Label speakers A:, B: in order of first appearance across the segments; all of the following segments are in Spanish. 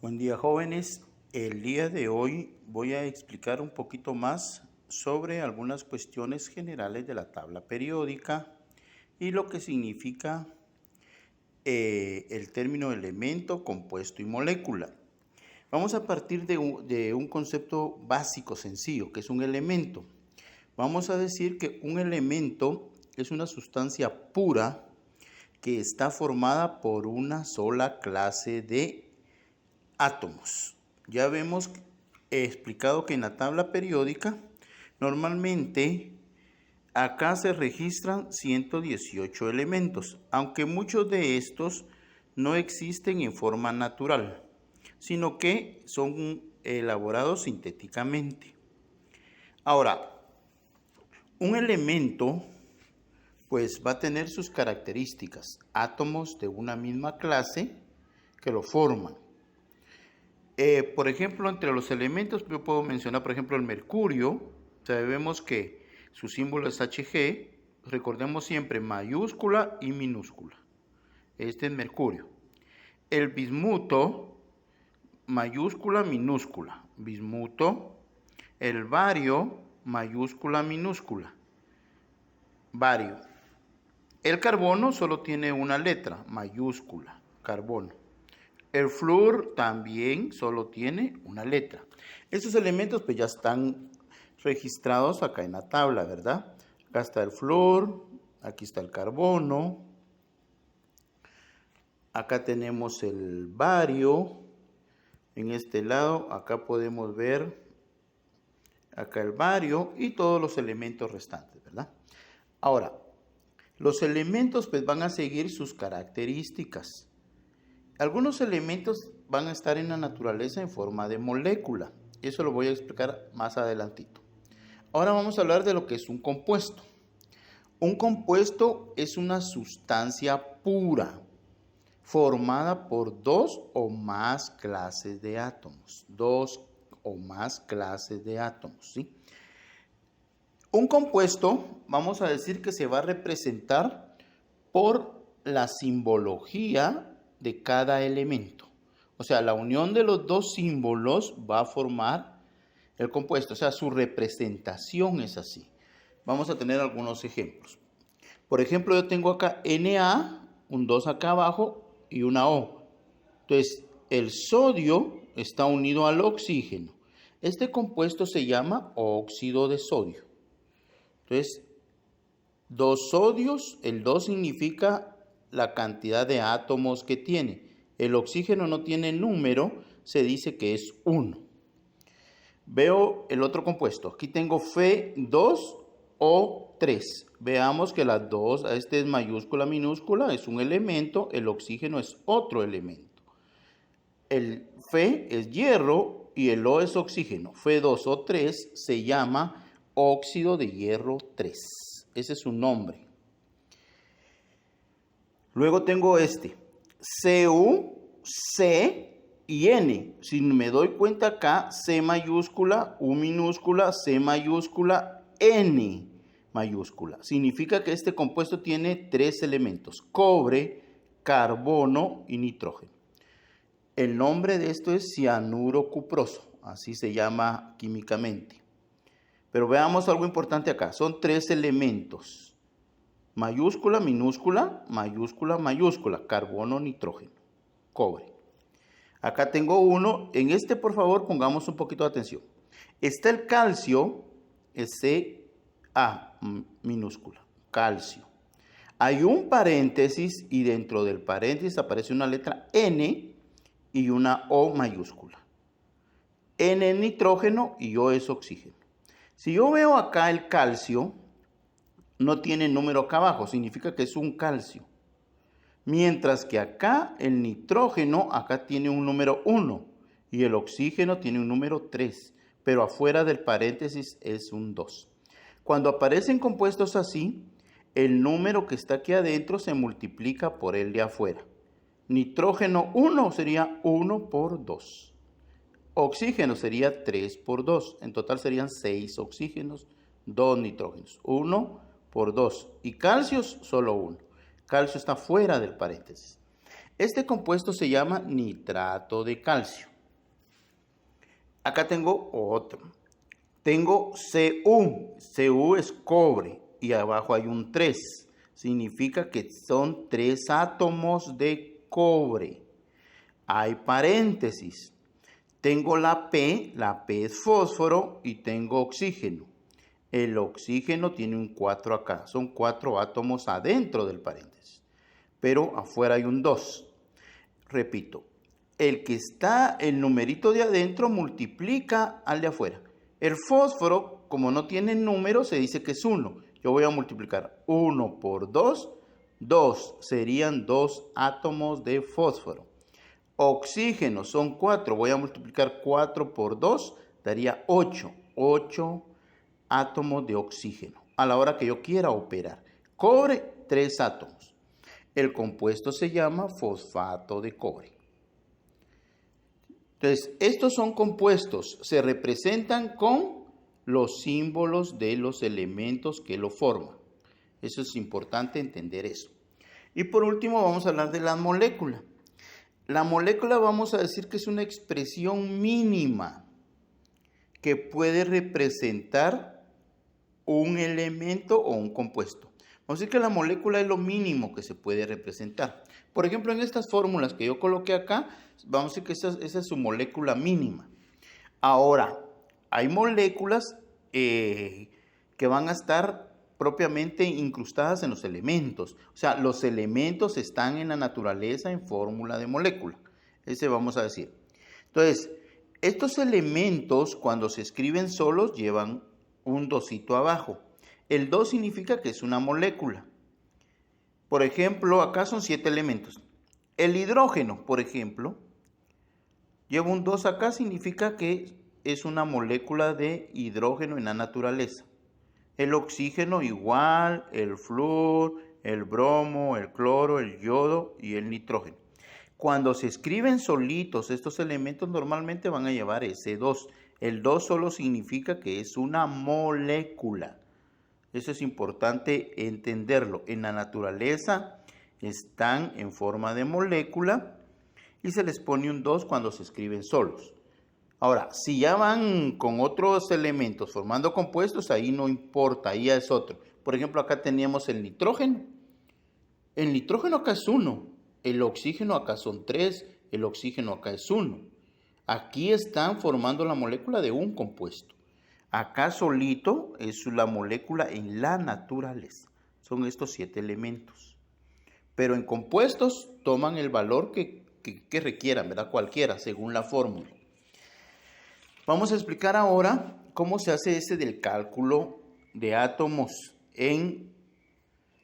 A: Buen día, jóvenes. El día de hoy voy a explicar un poquito más sobre algunas cuestiones generales de la tabla periódica y lo que significa el término elemento, compuesto y molécula. Vamos a partir de un concepto básico, sencillo, que es un elemento. Vamos a decir que un elemento es una sustancia pura que está formada por una sola clase de átomos. Ya vemos explicado que en la tabla periódica normalmente acá se registran 118 elementos, aunque muchos de estos no existen en forma natural, sino que son elaborados sintéticamente. Ahora, un elemento pues va a tener sus características, átomos de una misma clase que lo forman. Por ejemplo, entre los elementos yo puedo mencionar, por ejemplo, el mercurio. Sabemos que su símbolo es Hg. Recordemos siempre mayúscula y minúscula. Este es mercurio. El bismuto, mayúscula, minúscula. Bismuto. El bario, mayúscula, minúscula. Bario. El carbono solo tiene una letra, mayúscula, carbono. El flúor también solo tiene una letra. Estos elementos pues ya están registrados acá en la tabla, ¿verdad? Acá está el flúor, aquí está el carbono, acá tenemos el bario, en este lado, acá podemos ver acá el bario y todos los elementos restantes, ¿verdad? Ahora, los elementos pues van a seguir sus características. Algunos elementos van a estar en la naturaleza en forma de molécula. Eso lo voy a explicar más adelantito. Ahora vamos a hablar de lo que es un compuesto. Un compuesto es una sustancia pura formada por dos o más clases de átomos. Dos o más clases de átomos, ¿sí? Un compuesto, vamos a decir que se va a representar por la simbología de cada elemento. O sea, la unión de los dos símbolos va a formar el compuesto. O sea, su representación es así. Vamos a tener algunos ejemplos. Por ejemplo, yo tengo acá Na, un 2 acá abajo y una O. Entonces, el sodio está unido al oxígeno. Este compuesto se llama óxido de sodio. Entonces, dos sodios, el 2 significa la cantidad de átomos que tiene. El oxígeno no tiene número, se dice que es 1. Veo el otro compuesto. Aquí tengo Fe2O3. Veamos que las dos, este es mayúscula, minúscula, es un elemento, el oxígeno es otro elemento. El Fe es hierro y el O es oxígeno. Fe2O3 se llama óxido de hierro 3. Ese es su nombre. Luego tengo este, Cu, C y N. Si me doy cuenta acá, C mayúscula, U minúscula, C mayúscula, N mayúscula. Significa que este compuesto tiene tres elementos, cobre, carbono y nitrógeno. El nombre de esto es cianuro cuproso, así se llama químicamente. Pero veamos algo importante acá, son tres elementos. Mayúscula, minúscula, mayúscula, mayúscula, carbono, nitrógeno, cobre. Acá tengo uno, en este por favor pongamos un poquito de atención. Está el calcio, es Ca minúscula, calcio. Hay un paréntesis y dentro del paréntesis aparece una letra N y una O mayúscula. N es nitrógeno y O es oxígeno. Si yo veo acá el calcio, no tiene número acá abajo, significa que es un calcio. Mientras que acá el nitrógeno, acá tiene un número 1 y el oxígeno tiene un número 3, pero afuera del paréntesis es un 2. Cuando aparecen compuestos así, el número que está aquí adentro se multiplica por el de afuera. Nitrógeno 1 sería 1 por 2. Oxígeno sería 3 por 2. En total serían 6 oxígenos, 2 nitrógenos. 1 por 2. Y calcio solo 1. Calcio está fuera del paréntesis. Este compuesto se llama nitrato de calcio. Acá tengo otro. Tengo Cu. Cu es cobre y abajo hay un 3. Significa que son 3 átomos de cobre. Hay paréntesis. Tengo la P es fósforo y tengo oxígeno. El oxígeno tiene un 4 acá, son 4 átomos adentro del paréntesis, pero afuera hay un 2. Repito, el numerito de adentro multiplica al de afuera. El fósforo, como no tiene número, se dice que es 1. Yo voy a multiplicar 1 por 2, 2 serían 2 átomos de fósforo. Oxígeno son 4, voy a multiplicar 4 por 2, daría 8 átomos de oxígeno a la hora que yo quiera operar. Cobre, 3 átomos. El compuesto se llama fosfato de cobre. Entonces, estos son compuestos, se representan con los símbolos de los elementos que lo forman. Eso es importante entender eso. Y por último vamos a hablar de la molécula. La molécula vamos a decir que es una expresión mínima que puede representar un elemento o un compuesto. Vamos a decir que la molécula es lo mínimo que se puede representar. Por ejemplo, en estas fórmulas que yo coloqué acá, vamos a decir que esa es su molécula mínima. Ahora, hay moléculas que van a estar propiamente incrustadas en los elementos. O sea, los elementos están en la naturaleza en fórmula de molécula. Ese vamos a decir. Entonces, estos elementos cuando se escriben solos llevan un dosito abajo. El 2 significa que es una molécula. Por ejemplo, acá son 7 elementos. El hidrógeno, por ejemplo, lleva un 2 acá, significa que es una molécula de hidrógeno en la naturaleza. El oxígeno igual, el flúor, el bromo, el cloro, el yodo y el nitrógeno. Cuando se escriben solitos estos elementos normalmente van a llevar ese 2. El 2 solo significa que es una molécula. Eso es importante entenderlo. En la naturaleza están en forma de molécula y se les pone un 2 cuando se escriben solos. Ahora, si ya van con otros elementos formando compuestos, ahí no importa, ahí ya es otro. Por ejemplo, acá teníamos el nitrógeno. El nitrógeno acá es 1, el oxígeno acá son 3, el oxígeno acá es 1. Aquí están formando la molécula de un compuesto. Acá solito es la molécula en la naturaleza. Son estos 7 elementos. Pero en compuestos toman el valor que requieran, ¿verdad? Cualquiera, según la fórmula. Vamos a explicar ahora cómo se hace ese del cálculo de átomos en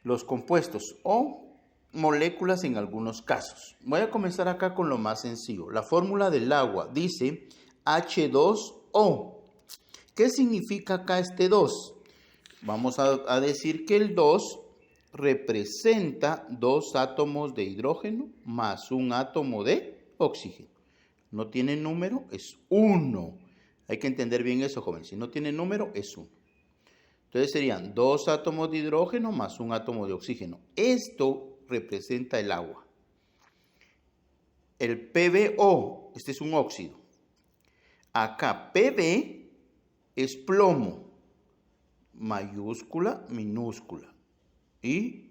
A: los compuestos o moléculas en algunos casos. Voy a comenzar acá con lo más sencillo. La fórmula del agua dice H2O. ¿Qué significa acá este 2? Vamos a decir que el 2 representa 2 átomos de hidrógeno más un átomo de oxígeno. No tiene número, es 1. Hay que entender bien eso, joven. Si no tiene número, es 1. Entonces serían 2 átomos de hidrógeno más un átomo de oxígeno. Esto representa el agua. El PbO, este es un óxido. Acá Pb es plomo, mayúscula, minúscula y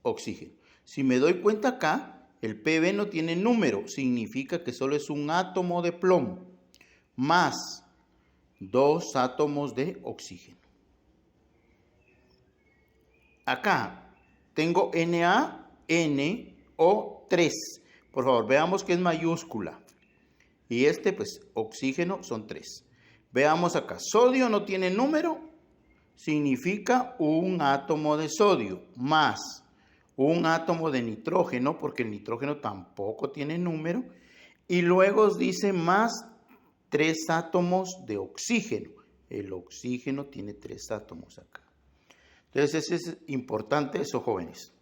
A: oxígeno. Si me doy cuenta acá, el Pb no tiene número, significa que solo es un átomo de plomo más 2 átomos de oxígeno. Acá tengo NaNO3. Por favor, veamos que es mayúscula. Y pues, oxígeno son 3. Veamos acá, sodio no tiene número, significa un átomo de sodio, más un átomo de nitrógeno, porque el nitrógeno tampoco tiene número, y luego dice más 3 átomos de oxígeno. El oxígeno tiene 3 átomos acá. Entonces es importante eso, jóvenes,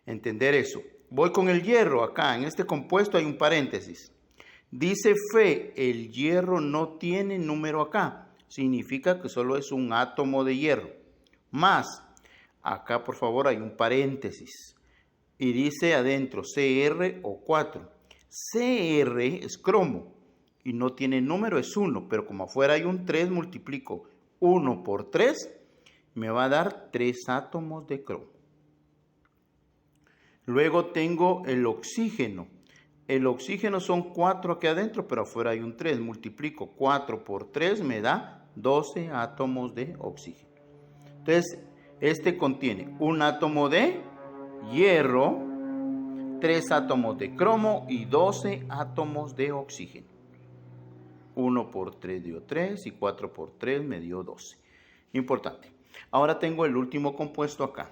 A: entender eso. Voy con el hierro acá, en este compuesto hay un paréntesis. Dice Fe, el hierro no tiene número acá. Significa que solo es un átomo de hierro. Más, acá por favor hay un paréntesis. y dice adentro CrO4. Cr es cromo y no tiene número, es 1, pero como afuera hay un 3, multiplico 1 por 3, me va a dar 3 átomos de cromo. Luego tengo el oxígeno. El oxígeno son 4 aquí adentro, pero afuera hay un 3. Multiplico 4 por 3, me da 12 átomos de oxígeno. Entonces, este contiene un átomo de hierro, 3 átomos de cromo y 12 átomos de oxígeno. 1 por 3 dio 3 y 4 por 3 me dio 12. Importante. Ahora tengo el último compuesto acá.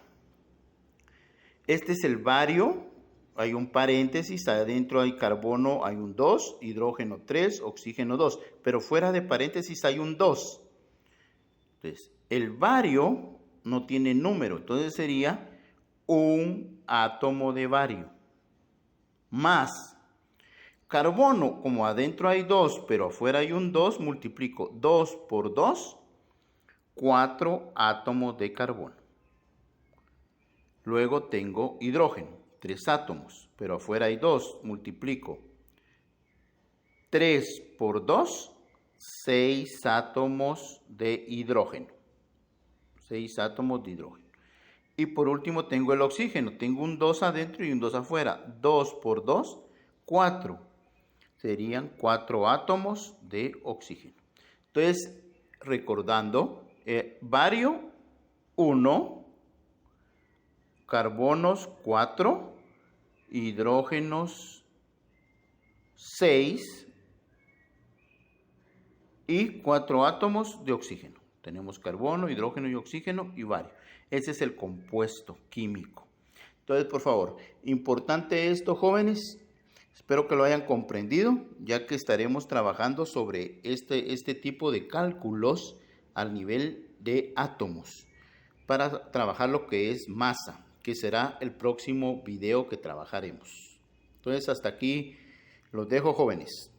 A: Este es el bario, hay un paréntesis, adentro hay carbono, hay un 2, hidrógeno 3, oxígeno 2, pero fuera de paréntesis hay un 2. Entonces, el bario no tiene número, entonces sería un átomo de bario. Más carbono, como adentro hay 2, pero afuera hay un 2, multiplico 2 por 2, 4 átomos de carbono. Luego tengo hidrógeno, 3 átomos, pero afuera hay 2, multiplico 3 por 2, 6 átomos de hidrógeno. 6 átomos de hidrógeno. Y por último tengo el oxígeno, tengo un 2 adentro y un 2 afuera. 2 por 2, 4. Serían 4 átomos de oxígeno. Entonces, recordando, bario 1, carbonos 4, hidrógenos 6 y 4 átomos de oxígeno. Tenemos carbono, hidrógeno y oxígeno y bario. Ese es el compuesto químico. Entonces, por favor, importante esto, jóvenes. Espero que lo hayan comprendido, ya que estaremos trabajando sobre este tipo de cálculos al nivel de átomos para trabajar lo que es masa, que será el próximo video que trabajaremos. Entonces, hasta aquí los dejo, jóvenes.